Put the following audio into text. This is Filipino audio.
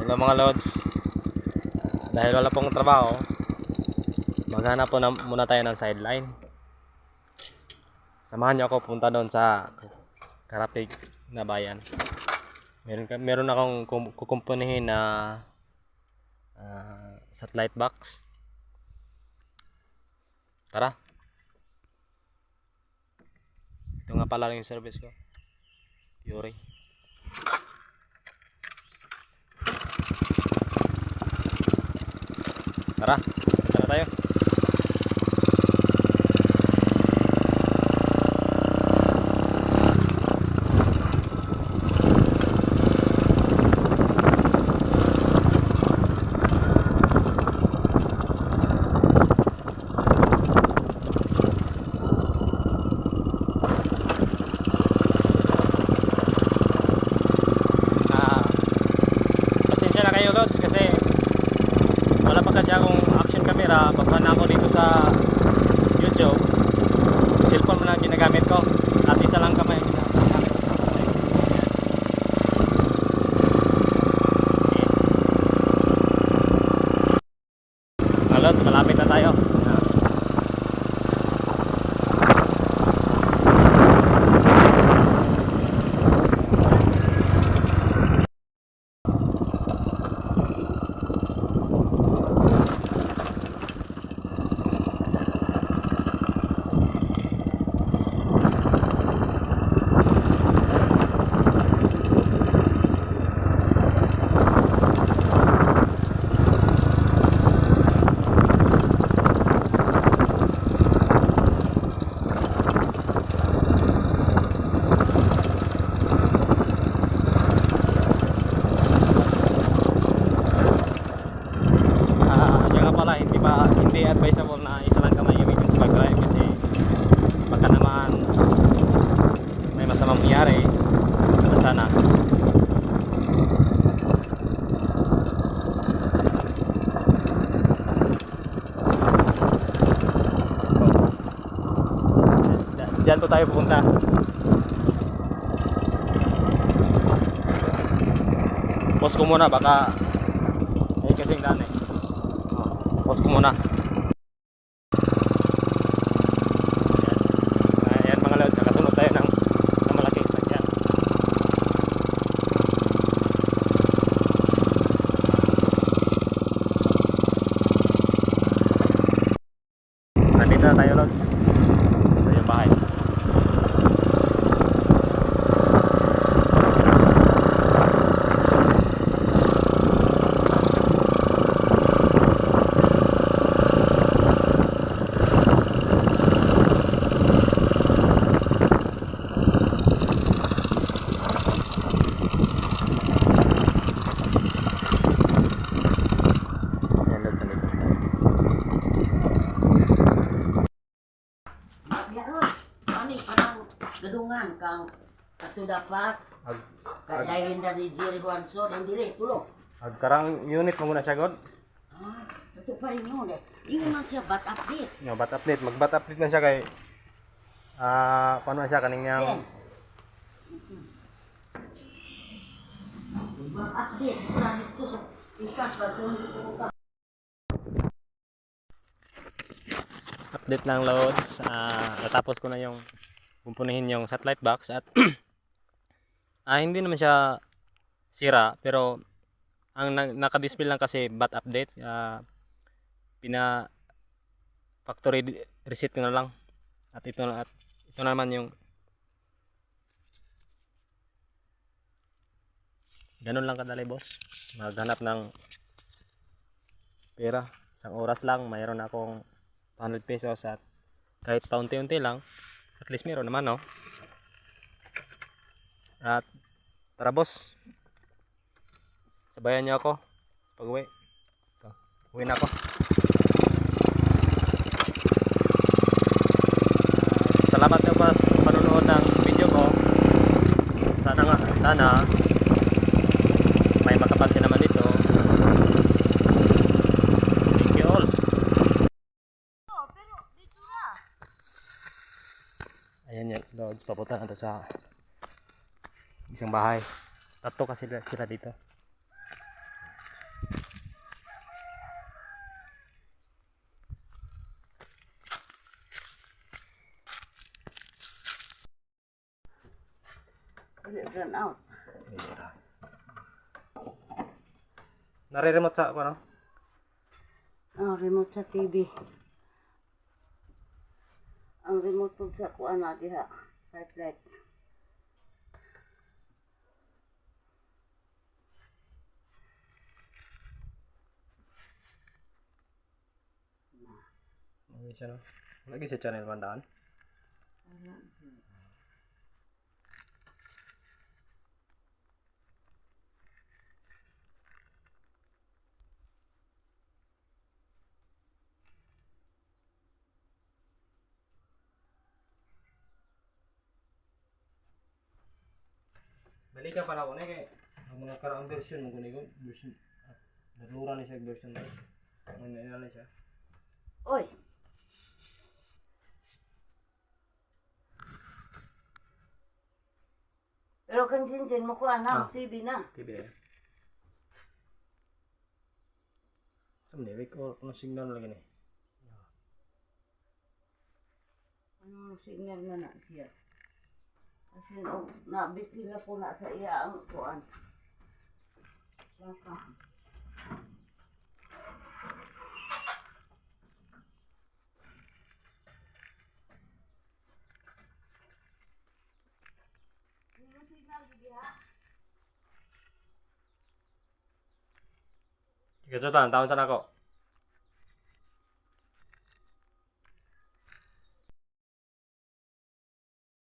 Hello mga lods. Dahil wala pong trabaho, maghanap po muna tayo ng sideline. Samahan niyo ako punta doon sa Karapig na bayan. Meron akong kukumpunihin na satellite box. Tara. Ito nga pala yung service ko. Yuri. Tara tayo. Pasensya na kayo lods kasi wala pa kasi akong action camera. Baguhan na ako dito sa YouTube. Cellphone mo na ginagamit ko at isa lang kamay ang ginagamit ko. Lods, malapit na tayo. Hindi advisable na isa lang kamay gamitin sa pag-drive kasi baka naman may masamang mangyari at sana dyan po tayo pupunta. Pause ko muna baka ay kasing daan eh. Pause ko muna. Ayan mga lods, nakasunod tayo ng sa malaking sakyan. Nandito na tayo lods. Ito yung bahay. Gadungan kang ato dapat dahil hindi Jerry Juanson hindi tulong. Karang unit mo muna siya god. Ito pa rin yun eh. Yung man siya bat update. Yo, bat update. Mag-bat update na siya kay paano na siya kaninyang Bat update sa ito sa ikas ba ito. Update ng loads. Natapos ko na yung kumpunihin yung satellite box at hindi naman siya sira pero ang naka-display lang kasi bat update. Pina factory reset ko na lang at ito naman yung ganun lang kadali boss. Maghanap ng pera, isang oras lang mayroon akong 200 pesos at kahit paunti-unti lang at least meron naman no. At tara boss, sabayan niyo ako pag uwi. Uwi na ako. Salamat po sa panonood ng video ko. Sana may makapansin naman dito. Thank you all. Ayan yan, loads, papunta natin sa isang bahay. Tatlo kasi sila dito. run out. Nare-remote sa ano? Remote sa TV. Ang remote po sa kuan na diha. Satellite. Okay siya no. Lagi sa channel mandaan. Balikan pala ko na kay ang mga karaang version mo kunin ko version nadura ni siya version na. Ano na siya? Oy. Pero kan Jinjin mo kuan na TV na. TV ya. Samne wake or ano signal lagi ni. Ano signal na siya. Kasi nabiti na po na sa iya ang kuan. Laka. Ikaw tahun sa nako.